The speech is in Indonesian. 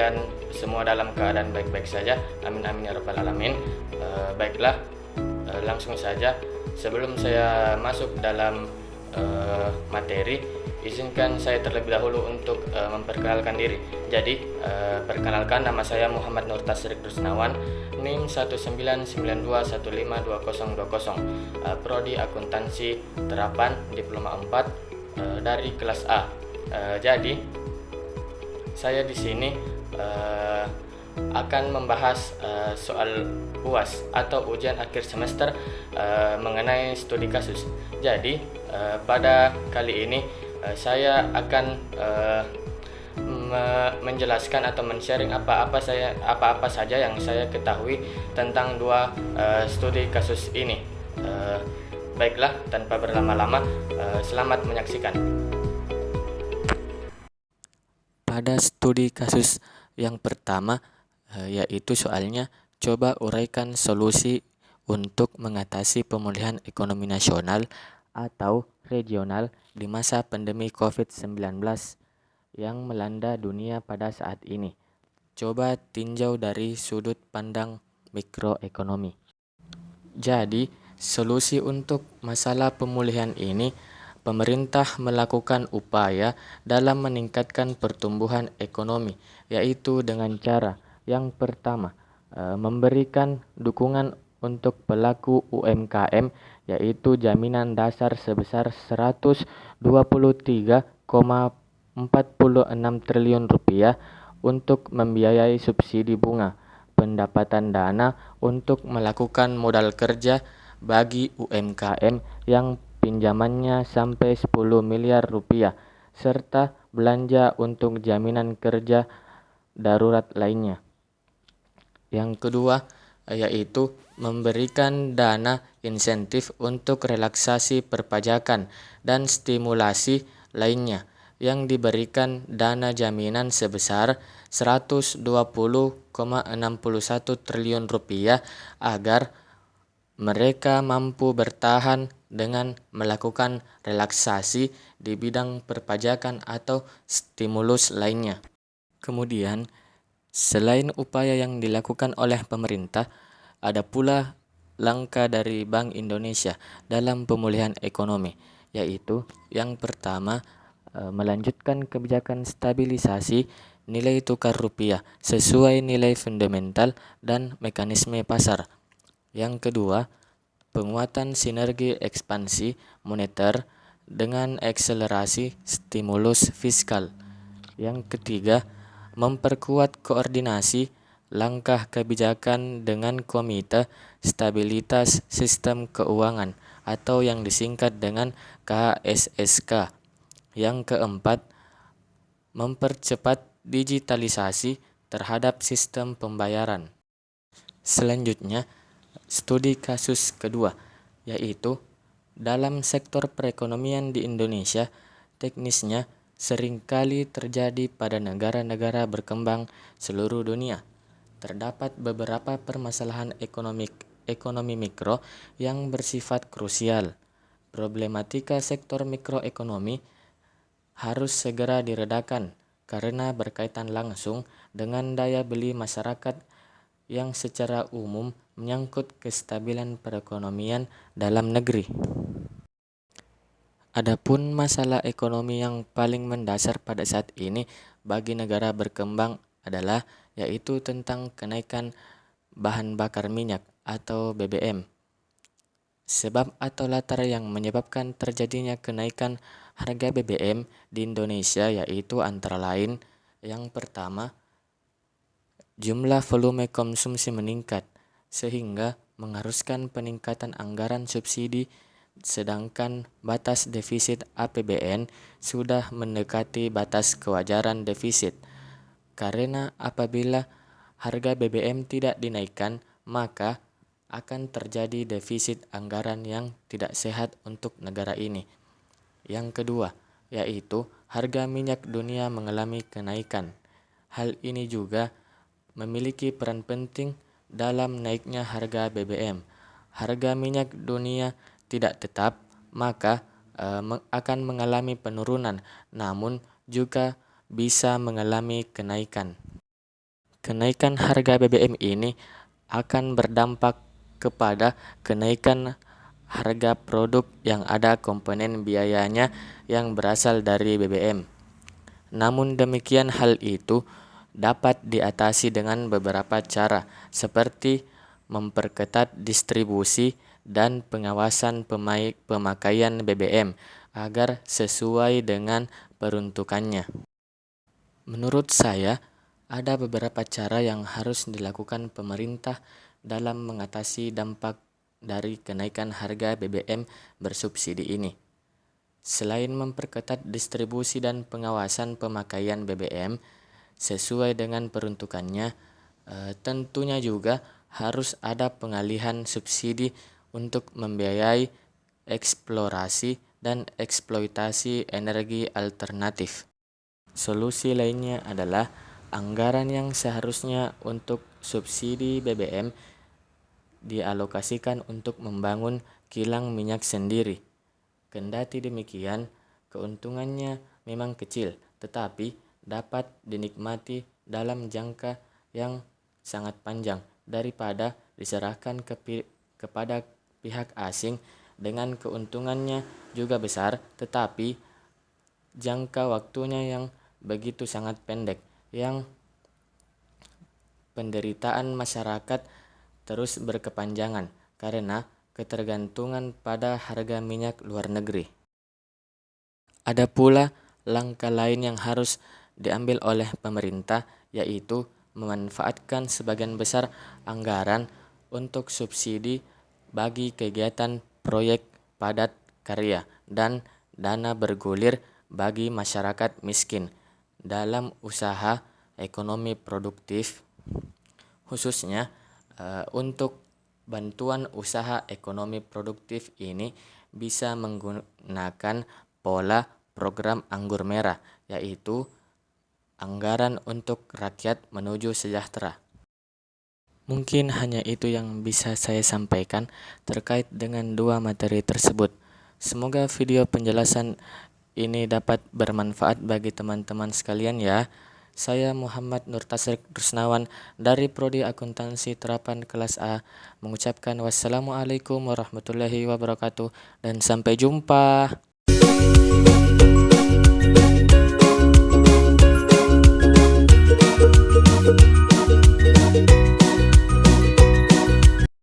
kalian semua dalam keadaan baik-baik saja. Amin amin ya rabbal alamin. Baiklah, langsung saja. Sebelum saya masuk dalam materi, izinkan saya terlebih dahulu untuk memperkenalkan diri. Jadi, perkenalkan, nama saya Muhammad Nur Tasrik Rusnawan, NIM 19212152020, Prodi Akuntansi Terapan Diploma 4 dari kelas A. Jadi, saya di sini akan membahas soal UAS atau ujian akhir semester mengenai studi kasus. Jadi pada kali ini saya akan menjelaskan atau men-sharing apa-apa saja yang saya ketahui tentang dua studi kasus ini. Baiklah, tanpa berlama-lama, selamat menyaksikan. Pada studi kasus yang pertama, yaitu soalnya coba uraikan solusi untuk mengatasi pemulihan ekonomi nasional atau regional di masa pandemi COVID-19 yang melanda dunia pada saat ini. Coba tinjau dari sudut pandang mikroekonomi. Jadi, solusi untuk masalah pemulihan ini, pemerintah melakukan upaya dalam meningkatkan pertumbuhan ekonomi, yaitu dengan cara yang pertama, memberikan dukungan untuk pelaku UMKM, yaitu jaminan dasar sebesar 123,46 triliun rupiah untuk membiayai subsidi bunga, pendapatan dana untuk melakukan modal kerja bagi UMKM yang pinjamannya sampai 10 miliar rupiah, serta belanja untuk jaminan kerja darurat lainnya. Yang kedua, yaitu memberikan dana insentif untuk relaksasi perpajakan dan stimulasi lainnya yang diberikan dana jaminan sebesar 120,61 triliun rupiah agar mereka mampu bertahan dengan melakukan relaksasi di bidang perpajakan atau stimulus lainnya. Kemudian, selain upaya yang dilakukan oleh pemerintah, ada pula langkah dari Bank Indonesia dalam pemulihan ekonomi, yaitu yang pertama, melanjutkan kebijakan stabilisasi nilai tukar rupiah sesuai nilai fundamental dan mekanisme pasar. Yang kedua, penguatan sinergi ekspansi moneter dengan akselerasi stimulus fiskal. Yang ketiga, memperkuat koordinasi langkah kebijakan dengan Komite Stabilitas Sistem Keuangan atau yang disingkat dengan KSSK. Yang keempat, mempercepat digitalisasi terhadap sistem pembayaran. Selanjutnya, studi kasus kedua, yaitu dalam sektor perekonomian di Indonesia, teknisnya seringkali terjadi pada negara-negara berkembang seluruh dunia. Terdapat beberapa permasalahan ekonomi mikro yang bersifat krusial. Problematika sektor mikroekonomi harus segera diredakan karena berkaitan langsung dengan daya beli masyarakat yang secara umum menyangkut kestabilan perekonomian dalam negeri. Adapun masalah ekonomi yang paling mendasar pada saat ini bagi negara berkembang adalah yaitu tentang kenaikan bahan bakar minyak atau BBM. Sebab atau latar yang menyebabkan terjadinya kenaikan harga BBM di Indonesia yaitu antara lain, yang pertama, jumlah volume konsumsi meningkat sehingga mengharuskan peningkatan anggaran subsidi, sedangkan batas defisit APBN sudah mendekati batas kewajaran defisit. Karena apabila harga BBM tidak dinaikkan, maka akan terjadi defisit anggaran yang tidak sehat untuk negara ini. Yang kedua, yaitu harga minyak dunia mengalami kenaikan. Hal ini juga memiliki peran penting dalam naiknya harga BBM. Harga minyak dunia tidak tetap, maka akan mengalami penurunan, namun juga bisa mengalami kenaikan. Kenaikan harga BBM ini akan berdampak kepada kenaikan harga produk yang ada komponen biayanya yang berasal dari BBM. Namun demikian, hal itu dapat diatasi dengan beberapa cara, seperti memperketat distribusi dan pengawasan pemakaian BBM agar sesuai dengan peruntukannya. Menurut saya, ada beberapa cara yang harus dilakukan pemerintah dalam mengatasi dampak dari kenaikan harga BBM bersubsidi ini. Selain memperketat distribusi dan pengawasan pemakaian BBM sesuai dengan peruntukannya, tentunya juga harus ada pengalihan subsidi untuk membiayai eksplorasi dan eksploitasi energi alternatif. Solusi lainnya adalah anggaran yang seharusnya untuk subsidi BBM dialokasikan untuk membangun kilang minyak sendiri. Kendati demikian, keuntungannya memang kecil, tetapi dapat dinikmati dalam jangka yang sangat panjang daripada diserahkan kepada pihak asing dengan keuntungannya juga besar, tetapi jangka waktunya yang begitu sangat pendek, yang penderitaan masyarakat terus berkepanjangan karena ketergantungan pada harga minyak luar negeri. Ada pula langkah lain yang harus diambil oleh pemerintah, yaitu memanfaatkan sebagian besar anggaran untuk subsidi bagi kegiatan proyek padat karya dan dana bergulir bagi masyarakat miskin dalam usaha ekonomi produktif, khususnya untuk bantuan usaha ekonomi produktif ini bisa menggunakan pola program anggur merah, yaitu anggaran untuk rakyat menuju sejahtera. Mungkin hanya itu yang bisa saya sampaikan terkait dengan dua materi tersebut. Semoga video penjelasan ini dapat bermanfaat bagi teman-teman sekalian ya. Saya Muhammad Nurtasrik Rusnawan dari Prodi Akuntansi Terapan Kelas A mengucapkan wassalamualaikum warahmatullahi wabarakatuh dan sampai jumpa.